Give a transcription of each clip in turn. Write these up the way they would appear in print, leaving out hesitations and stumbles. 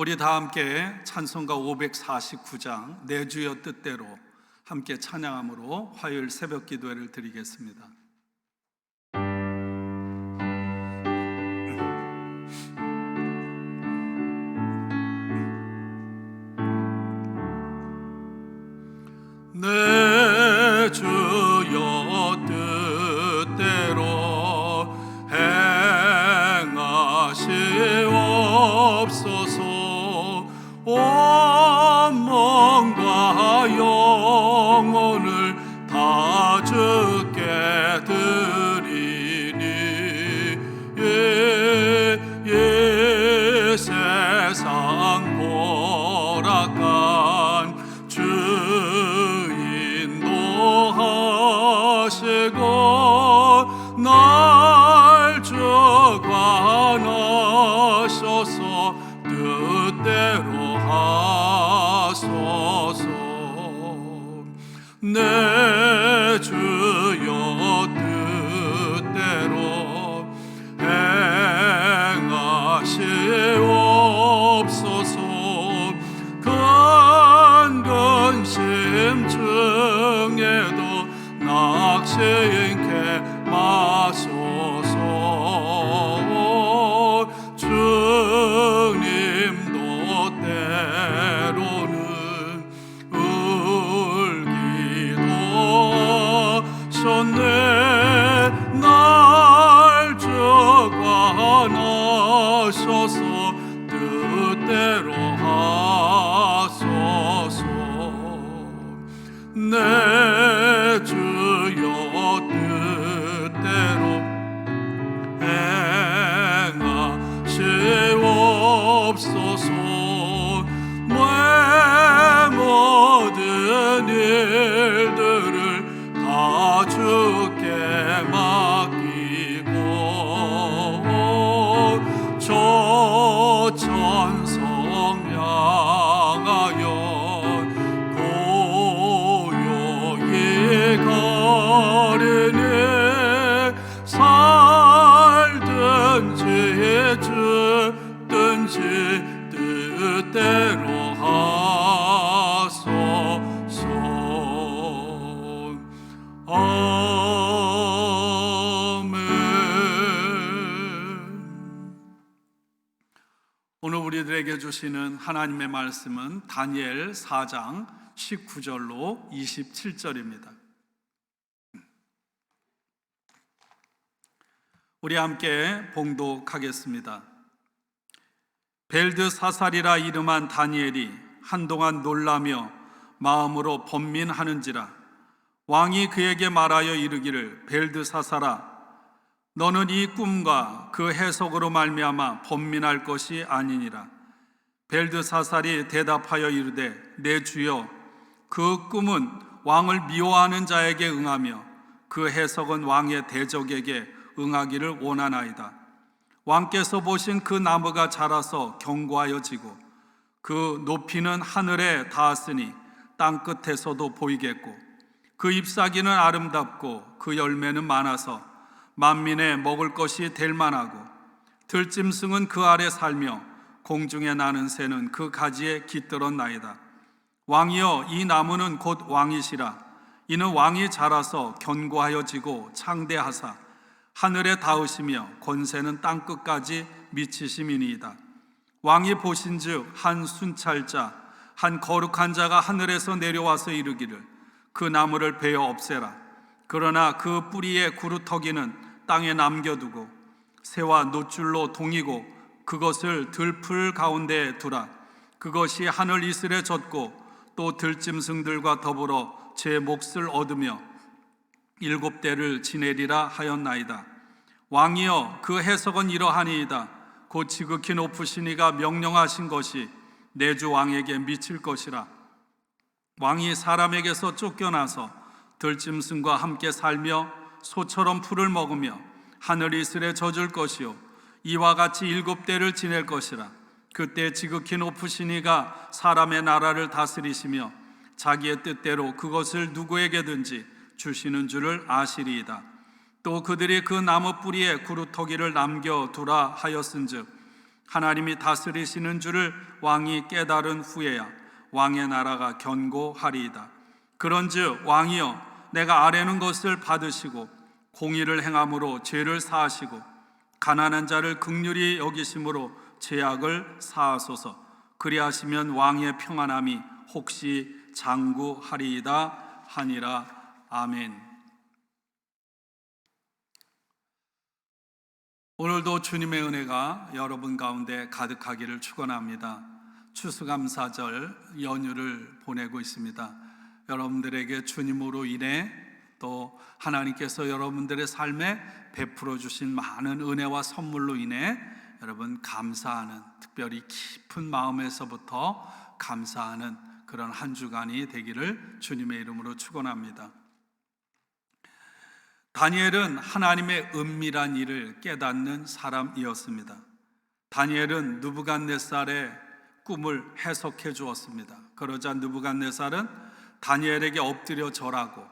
우리 다 함께 찬송가 549장 내 주여 뜻대로 함께 찬양함으로 화요일 새벽 기도회를 드리겠습니다. 내 주여 뜻대로 행하시옵소서. 온 몸과 영혼을 다 주께 드리니 이 세상 보락한 주인도 하시고 날 주관하셔서 뜻대로 하소서. 내 주여 뜻대로 행하시옵소서. 근심 중에도 낙심케 마소서. 주님도 때로는 울기도 하셨네. 날 주관하셔서 뜻대로 하소서. 내 주여 뜻대로 행하시옵소서. 내 모든 일들을 다 주께 맡기고 저 천성 향하여 고요히 가리니 살든지 죽든지 뜻대로 하소서. 아멘. 오늘 우리들에게 주시는 하나님의 말씀은 다니엘 4장 19절로 27절입니다. 우리 함께 봉독하겠습니다. 벨드사살이라 이름한 다니엘이 한동안 놀라며 마음으로 번민하는지라 왕이 그에게 말하여 이르기를 벨드사살아 너는 이 꿈과 그 해석으로 말미암아 번민할 것이 아니니라. 벨드사살이 대답하여 이르되 내 주여 그 꿈은 왕을 미워하는 자에게 응하며 그 해석은 왕의 대적에게 응하기를 원하나이다. 왕께서 보신 그 나무가 자라서 견고하여 지고 그 높이는 하늘에 닿았으니 땅 끝에서도 보이겠고 그 잎사귀는 아름답고 그 열매는 많아서 만민의 먹을 것이 될 만하고 들짐승은 그 아래 살며 공중에 나는 새는 그 가지에 깃들었나이다. 왕이여 이 나무는 곧 왕이시라. 이는 왕이 자라서 견고하여 지고 창대하사 하늘에 닿으시며 권세는 땅끝까지 미치심이니이다. 왕이 보신즉 한 순찰자 한 거룩한 자가 하늘에서 내려와서 이르기를 그 나무를 베어 없애라. 그러나 그 뿌리의 구루터기는 땅에 남겨두고 새와 노줄로 동이고 그것을 들풀 가운데에 두라. 그것이 하늘 이슬에 젖고 또 들짐승들과 더불어 제 몫을 얻으며 7대를 지내리라 하였나이다. 왕이여 그 해석은 이러하니이다. 곧 지극히 높으신 이가 명령하신 것이 내 주 왕에게 미칠 것이라. 왕이 사람에게서 쫓겨나서 들짐승과 함께 살며 소처럼 풀을 먹으며 하늘 이슬에 젖을 것이요 이와 같이 7대를 지낼 것이라. 그때 지극히 높으신 이가 사람의 나라를 다스리시며 자기의 뜻대로 그것을 누구에게든지 주시는 줄을 아시리이다. 또 그들이 그 나무 뿌리에 구루터기를 남겨두라 하였은즉 하나님이 다스리시는 줄을 왕이 깨달은 후에야 왕의 나라가 견고하리이다. 그런즉 왕이여, 내가 아뢰는 것을 받으시고 공의를 행함으로 죄를 사하시고 가난한 자를 긍휼히 여기심으로 죄악을 사하소서. 그리하시면 왕의 평안함이 혹시 장구하리이다 하니라. 아멘. 오늘도 주님의 은혜가 여러분 가운데 가득하기를 축원합니다. 추수감사절 연휴를 보내고 있습니다. 여러분들에게 주님으로 인해 또 하나님께서 여러분들의 삶에 베풀어 주신 많은 은혜와 선물로 인해 여러분 감사하는, 특별히 깊은 마음에서부터 감사하는 그런 한 주간이 되기를 주님의 이름으로 축원합니다. 다니엘은 하나님의 은밀한 일을 깨닫는 사람이었습니다. 다니엘은 느부갓네살의 꿈을 해석해 주었습니다. 그러자 느부갓네살은 다니엘에게 엎드려 절하고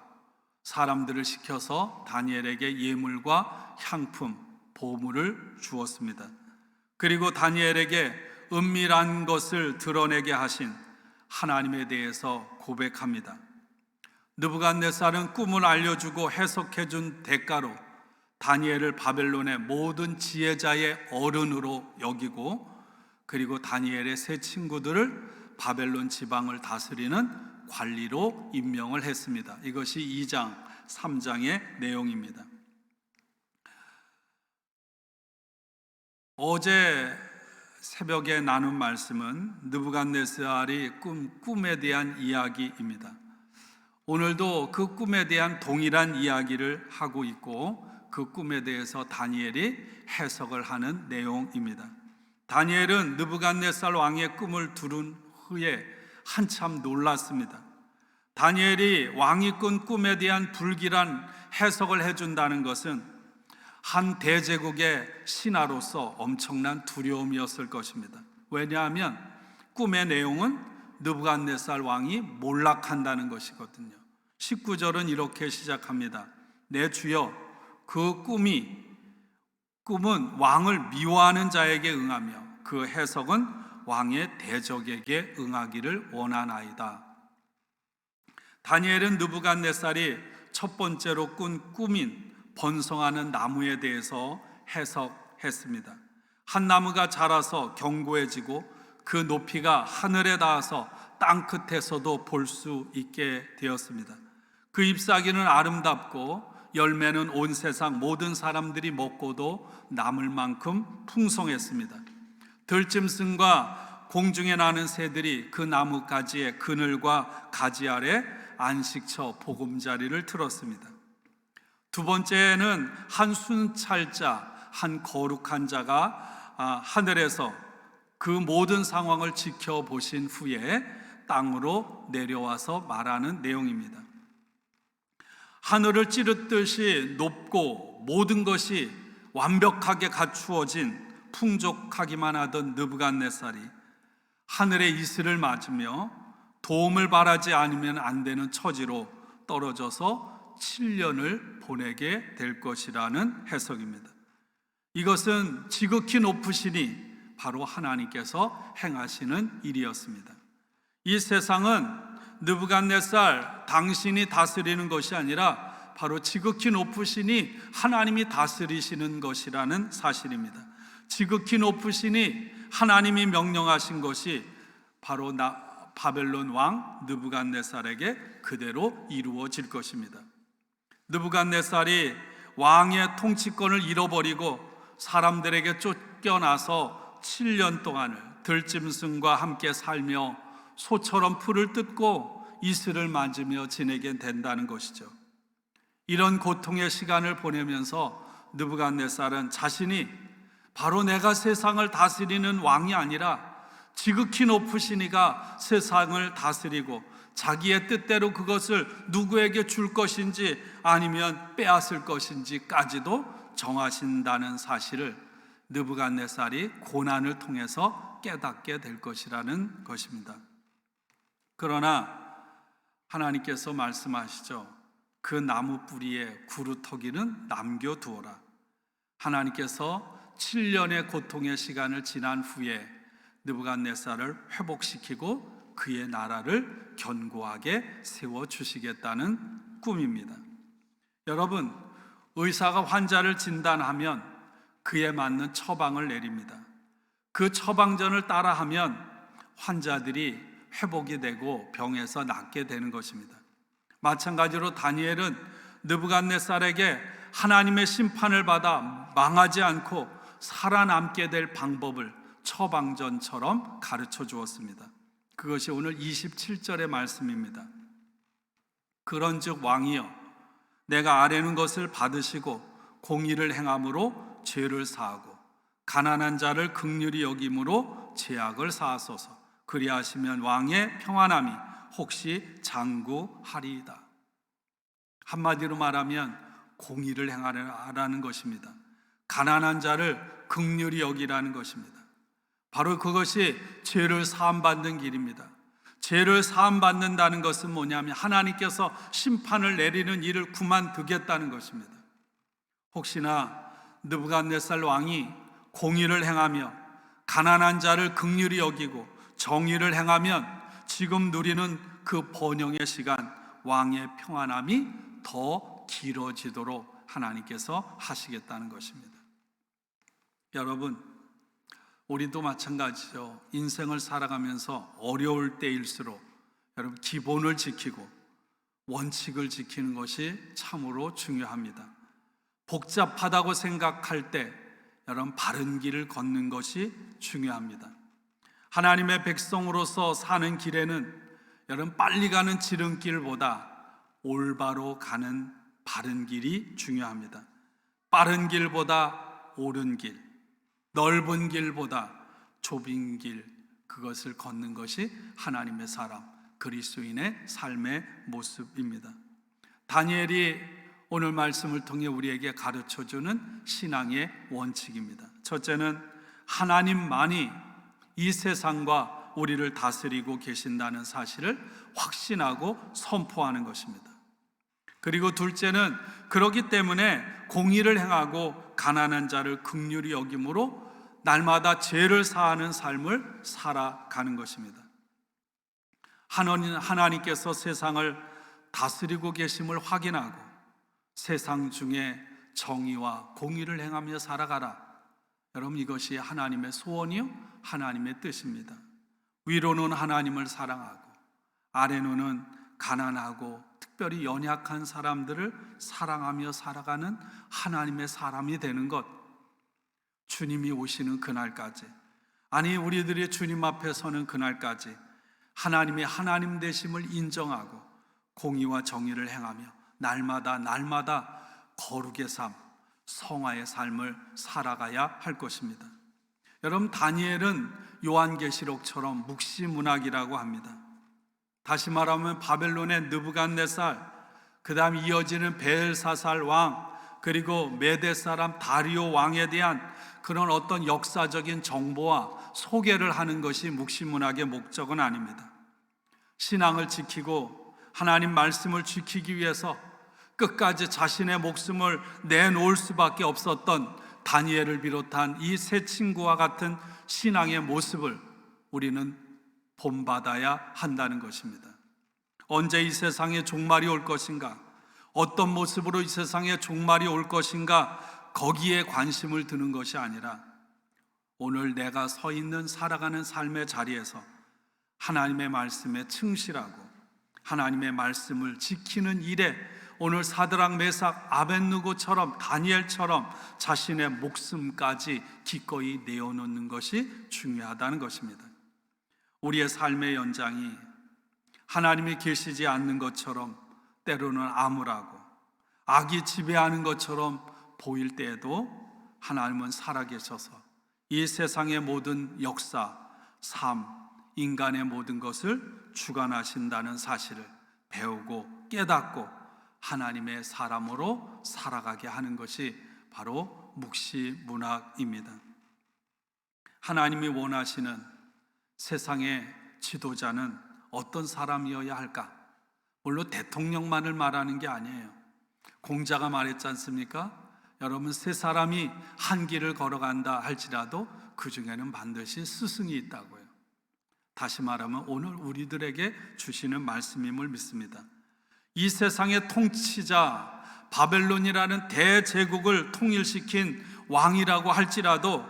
사람들을 시켜서 다니엘에게 예물과 향품, 보물을 주었습니다. 그리고 다니엘에게 은밀한 것을 드러내게 하신 하나님에 대해서 고백합니다. 느부갓네살은 꿈을 알려주고 해석해준 대가로 다니엘을 바벨론의 모든 지혜자의 어른으로 여기고, 그리고 다니엘의 세 친구들을 바벨론 지방을 다스리는 관리로 임명을 했습니다. 이것이 2장, 3장의 내용입니다. 어제 새벽에 나눈 말씀은 느부갓네살이 꿈에 대한 이야기입니다. 오늘도 그 꿈에 대한 동일한 이야기를 하고 있고, 그 꿈에 대해서 다니엘이 해석을 하는 내용입니다. 다니엘은 느부갓네살 왕의 꿈을 들은 후에 한참 놀랐습니다. 다니엘이 왕이 꾼 꿈에 대한 불길한 해석을 해준다는 것은 한 대제국의 신하로서 엄청난 두려움이었을 것입니다. 왜냐하면 꿈의 내용은 느부갓네살 왕이 몰락한다는 것이거든요. 19절은 이렇게 시작합니다. 내 주여, 그 꿈은 왕을 미워하는 자에게 응하며 그 해석은 왕의 대적에게 응하기를 원하나이다. 다니엘은 느부갓네살이 첫 번째로 꾼 꿈인 번성하는 나무에 대해서 해석했습니다. 한 나무가 자라서 견고해지고 그 높이가 하늘에 닿아서 땅 끝에서도 볼 수 있게 되었습니다. 그 잎사귀는 아름답고 열매는 온 세상 모든 사람들이 먹고도 남을 만큼 풍성했습니다. 들짐승과 공중에 나는 새들이 그 나뭇가지의 그늘과 가지 아래 안식처 보금자리를 틀었습니다. 두 번째는 한 순찰자, 한 거룩한 자가 하늘에서 그 모든 상황을 지켜보신 후에 땅으로 내려와서 말하는 내용입니다. 하늘을 찌르듯이 높고 모든 것이 완벽하게 갖추어진 풍족하기만 하던 느부갓네살이 하늘의 이슬을 맞으며 도움을 바라지 않으면 안 되는 처지로 떨어져서 7년을 보내게 될 것이라는 해석입니다. 이것은 지극히 높으시니 바로 하나님께서 행하시는 일이었습니다. 이 세상은 느부갓네살 당신이 다스리는 것이 아니라 바로 지극히 높으시니 하나님이 다스리시는 것이라는 사실입니다. 지극히 높으시니 하나님이 명령하신 것이 바로 바벨론 왕 느부갓네살에게 그대로 이루어질 것입니다. 느부갓네살이 왕의 통치권을 잃어버리고 사람들에게 쫓겨나서 7년 동안을 들짐승과 함께 살며 소처럼 풀을 뜯고 이슬을 맞으며 지내게 된다는 것이죠. 이런 고통의 시간을 보내면서 느부갓네살은 자신이 바로 내가 세상을 다스리는 왕이 아니라 지극히 높으신 이가 세상을 다스리고 자기의 뜻대로 그것을 누구에게 줄 것인지 아니면 빼앗을 것인지까지도 정하신다는 사실을 느부갓네살이 고난을 통해서 깨닫게 될 것이라는 것입니다. 그러나 하나님께서 말씀하시죠. 그 나무 뿌리에 구루터기는 남겨두어라. 하나님께서 7년의 고통의 시간을 지난 후에 느부갓네살을 회복시키고 그의 나라를 견고하게 세워주시겠다는 꿈입니다. 여러분, 의사가 환자를 진단하면 그에 맞는 처방을 내립니다. 그 처방전을 따라하면 환자들이 회복이 되고 병에서 낫게 되는 것입니다. 마찬가지로 다니엘은 느부갓네살에게 하나님의 심판을 받아 망하지 않고 살아남게 될 방법을 처방전처럼 가르쳐 주었습니다. 그것이 오늘 27절의 말씀입니다. 그런즉 왕이여, 내가 아뢰는 것을 받으시고 공의를 행함으로 죄를 사하고 가난한 자를 긍휼히 여김으로 죄악을 사하소서. 그리하시면 왕의 평안함이 혹시 장구하리이다. 한마디로 말하면 공의를 행하라는 것입니다. 가난한 자를 긍휼히 여기라는 것입니다. 바로 그것이 죄를 사함받는 길입니다. 죄를 사함받는다는 것은 뭐냐면 하나님께서 심판을 내리는 일을 그만두겠다는 것입니다. 혹시나 느부갓네살 왕이 공의를 행하며 가난한 자를 긍휼히 여기고 정의를 행하면 지금 누리는 그 번영의 시간, 왕의 평안함이 더 길어지도록 하나님께서 하시겠다는 것입니다. 여러분, 우리도 마찬가지죠. 인생을 살아가면서 어려울 때일수록 여러분 기본을 지키고 원칙을 지키는 것이 참으로 중요합니다. 복잡하다고 생각할 때 여러분 바른 길을 걷는 것이 중요합니다. 하나님의 백성으로서 사는 길에는 여러분 빨리 가는 지름길보다 올바로 가는 바른 길이 중요합니다. 빠른 길보다 옳은 길, 넓은 길보다 좁은 길, 그것을 걷는 것이 하나님의 사람, 그리스도인의 삶의 모습입니다. 다니엘이 오늘 말씀을 통해 우리에게 가르쳐주는 신앙의 원칙입니다. 첫째는 하나님만이 이 세상과 우리를 다스리고 계신다는 사실을 확신하고 선포하는 것입니다. 그리고 둘째는 그렇기 때문에 공의를 행하고 가난한 자를 긍휼히 여김으로 날마다 죄를 사하는 삶을 살아가는 것입니다. 하나님께서 세상을 다스리고 계심을 확인하고 세상 중에 정의와 공의를 행하며 살아가라. 여러분, 이것이 하나님의 소원이요 하나님의 뜻입니다. 위로는 하나님을 사랑하고 아래로는 가난하고 특별히 연약한 사람들을 사랑하며 살아가는 하나님의 사람이 되는 것, 주님이 오시는 그날까지, 아니 우리들이 주님 앞에 서는 그날까지 하나님의 하나님 되심을 인정하고 공의와 정의를 행하며 날마다 거룩의 삶, 성화의 삶을 살아가야 할 것입니다. 여러분, 다니엘은 요한계시록처럼 묵시문학이라고 합니다. 다시 말하면 바벨론의 느부갓네살, 그 다음 이어지는 벨사살 왕, 그리고 메대 사람 다리오 왕에 대한 그런 어떤 역사적인 정보와 소개를 하는 것이 묵시문학의 목적은 아닙니다. 신앙을 지키고 하나님 말씀을 지키기 위해서 끝까지 자신의 목숨을 내놓을 수밖에 없었던 다니엘을 비롯한 이 세 친구와 같은 신앙의 모습을 우리는 본받아야 한다는 것입니다. 언제 이 세상에 종말이 올 것인가, 어떤 모습으로 이 세상에 종말이 올 것인가, 거기에 관심을 두는 것이 아니라 오늘 내가 서 있는 살아가는 삶의 자리에서 하나님의 말씀에 충실하고 하나님의 말씀을 지키는 일에 오늘 사드락 메삭 아벳느고처럼 다니엘처럼 자신의 목숨까지 기꺼이 내어놓는 것이 중요하다는 것입니다. 우리의 삶의 연장이 하나님이 계시지 않는 것처럼 때로는 암울하고 악이 지배하는 것처럼 보일 때에도 하나님은 살아계셔서 이 세상의 모든 역사, 삶, 인간의 모든 것을 주관하신다는 사실을 배우고 깨닫고 하나님의 사람으로 살아가게 하는 것이 바로 묵시문학입니다. 하나님이 원하시는 세상의 지도자는 어떤 사람이어야 할까? 물론 대통령만을 말하는 게 아니에요. 공자가 말했지 않습니까? 여러분, 세 사람이 한 길을 걸어간다 할지라도 그 중에는 반드시 스승이 있다고요. 다시 말하면 오늘 우리들에게 주시는 말씀임을 믿습니다. 이 세상의 통치자 바벨론이라는 대제국을 통일시킨 왕이라고 할지라도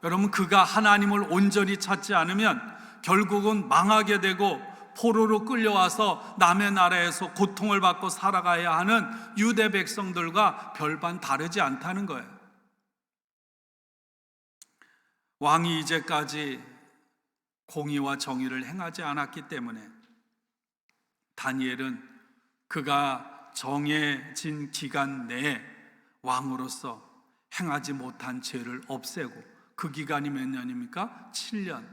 여러분, 그가 하나님을 온전히 찾지 않으면 결국은 망하게 되고 포로로 끌려와서 남의 나라에서 고통을 받고 살아가야 하는 유대 백성들과 별반 다르지 않다는 거예요. 왕이 이제까지 공의와 정의를 행하지 않았기 때문에 다니엘은 그가 정해진 기간 내에 왕으로서 행하지 못한 죄를 없애고, 그 기간이 몇 년입니까? 7년.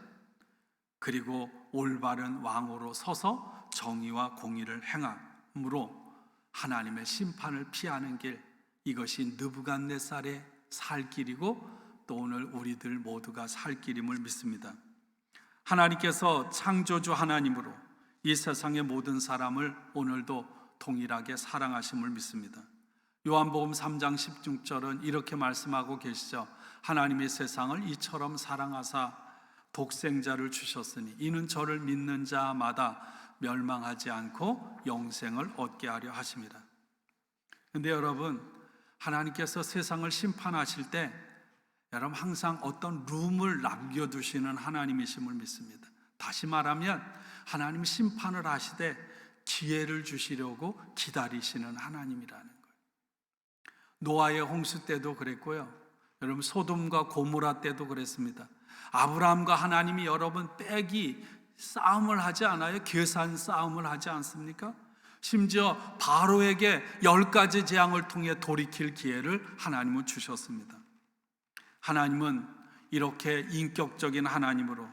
그리고 올바른 왕으로 서서 정의와 공의를 행함으로 하나님의 심판을 피하는 길, 이것이 느부갓네살의 살 길이고 또 오늘 우리들 모두가 살 길임을 믿습니다. 하나님께서 창조주 하나님으로 이 세상의 모든 사람을 오늘도 동일하게 사랑하심을 믿습니다. 요한복음 3장 16절은 이렇게 말씀하고 계시죠. 하나님이 세상을 이처럼 사랑하사 독생자를 주셨으니 이는 저를 믿는 자마다 멸망하지 않고 영생을 얻게 하려 하심이라. 근데 여러분, 하나님께서 세상을 심판하실 때 여러분 항상 어떤 룸을 남겨두시는 하나님이심을 믿습니다. 다시 말하면 하나님 심판을 하시되 기회를 주시려고 기다리시는 하나님이라는 거예요. 노아의 홍수 때도 그랬고요, 여러분 소돔과 고모라 때도 그랬습니다. 아브라함과 하나님이 여러분 빼기 싸움을 하지 않아요? 계산 싸움을 하지 않습니까? 심지어 바로에게 10가지 재앙을 통해 돌이킬 기회를 하나님은 주셨습니다. 하나님은 이렇게 인격적인 하나님으로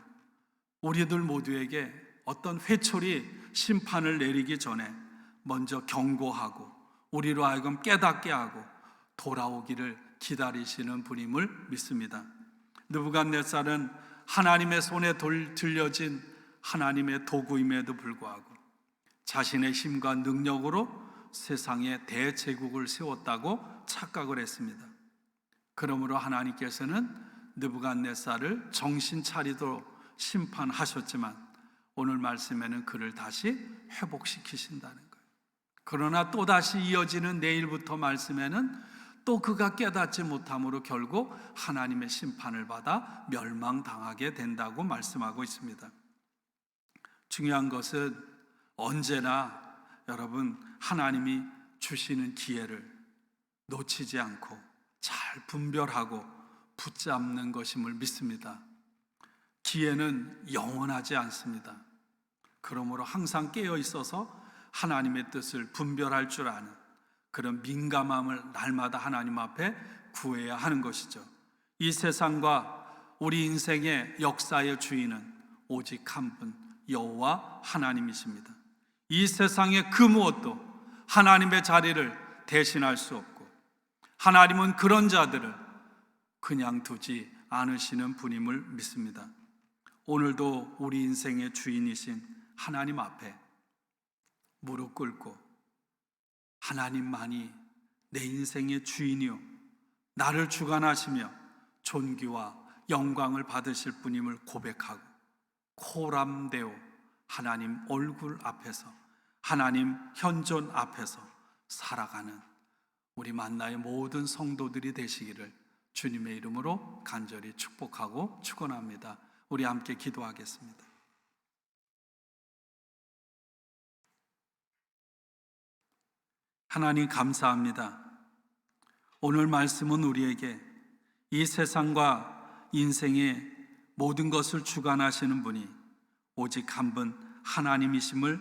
우리들 모두에게 어떤 회초리 심판을 내리기 전에 먼저 경고하고 우리로 하여금 깨닫게 하고 돌아오기를 기다리시는 분임을 믿습니다. 느부갓네살은 하나님의 손에 들려진 하나님의 도구임에도 불구하고 자신의 힘과 능력으로 세상에 대제국을 세웠다고 착각을 했습니다. 그러므로 하나님께서는 느부갓네살을 정신 차리도록 심판하셨지만 오늘 말씀에는 그를 다시 회복시키신다는 거예요. 그러나 또다시 이어지는 내일부터 말씀에는 또 그가 깨닫지 못함으로 결국 하나님의 심판을 받아 멸망당하게 된다고 말씀하고 있습니다. 중요한 것은 언제나 여러분 하나님이 주시는 기회를 놓치지 않고 잘 분별하고 붙잡는 것임을 믿습니다. 기회는 영원하지 않습니다. 그러므로 항상 깨어 있어서 하나님의 뜻을 분별할 줄 아는 그런 민감함을 날마다 하나님 앞에 구해야 하는 것이죠. 이 세상과 우리 인생의 역사의 주인은 오직 한 분, 여호와 하나님이십니다. 이 세상의 그 무엇도 하나님의 자리를 대신할 수 없고 하나님은 그런 자들을 그냥 두지 않으시는 분임을 믿습니다. 오늘도 우리 인생의 주인이신 하나님 앞에 무릎 꿇고 하나님만이 내 인생의 주인이요 나를 주관하시며 존귀와 영광을 받으실 분임을 고백하고 코람데오 하나님 얼굴 앞에서 하나님 현존 앞에서 살아가는 우리 만나의 모든 성도들이 되시기를 주님의 이름으로 간절히 축복하고 축원합니다. 우리 함께 기도하겠습니다. 하나님 감사합니다. 오늘 말씀은 우리에게 이 세상과 인생의 모든 것을 주관하시는 분이 오직 한 분 하나님이심을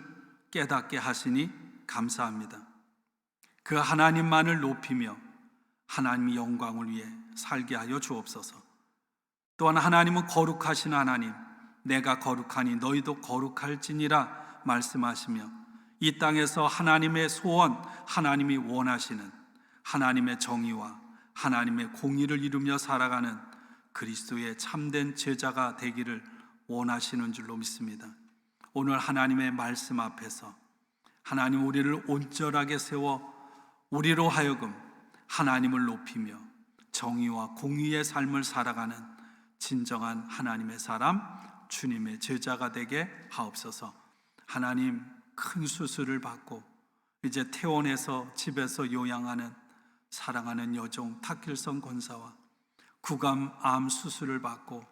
깨닫게 하시니 감사합니다. 그 하나님만을 높이며 하나님의 영광을 위해 살게 하여 주옵소서. 또한 하나님은 거룩하신 하나님, 내가 거룩하니 너희도 거룩할지니라 말씀하시며 이 땅에서 하나님의 소원, 하나님이 원하시는 하나님의 정의와 하나님의 공의를 이루며 살아가는 그리스도의 참된 제자가 되기를 원하시는 줄로 믿습니다. 오늘 하나님의 말씀 앞에서 하나님 우리를 온전하게 세워 우리로 하여금 하나님을 높이며 정의와 공의의 삶을 살아가는 진정한 하나님의 사람, 주님의 제자가 되게 하옵소서. 하나님, 큰 수술을 받고 이제 퇴원해서 집에서 요양하는 사랑하는 여종 탁길성 권사와 구강암 수술을 받고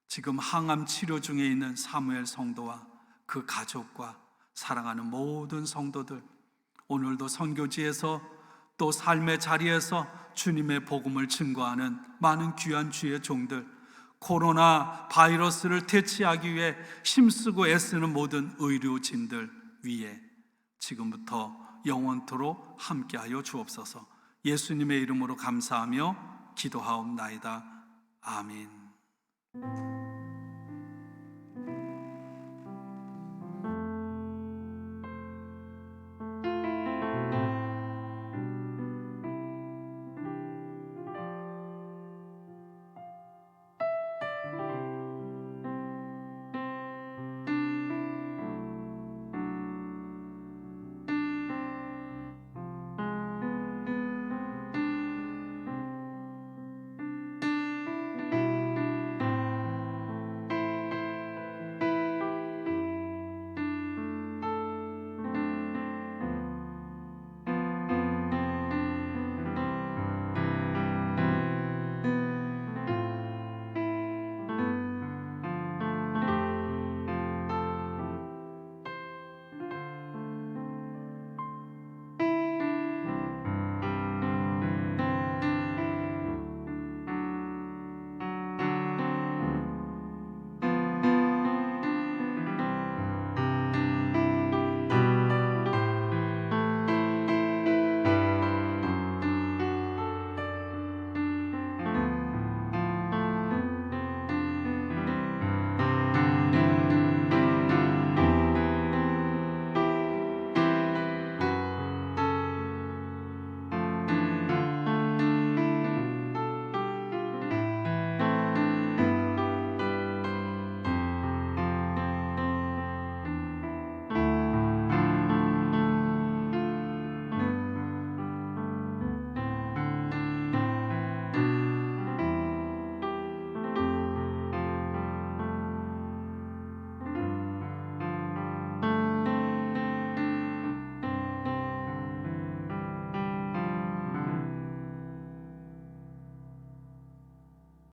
지금 항암 치료 중에 있는 사무엘 성도와 그 가족과 사랑하는 모든 성도들, 오늘도 선교지에서 또 삶의 자리에서 주님의 복음을 증거하는 많은 귀한 주의 종들, 코로나 바이러스를 퇴치하기 위해 힘쓰고 애쓰는 모든 의료진들 위에 지금부터 영원토록 함께하여 주옵소서. 예수님의 이름으로 감사하며 기도하옵나이다. 아멘.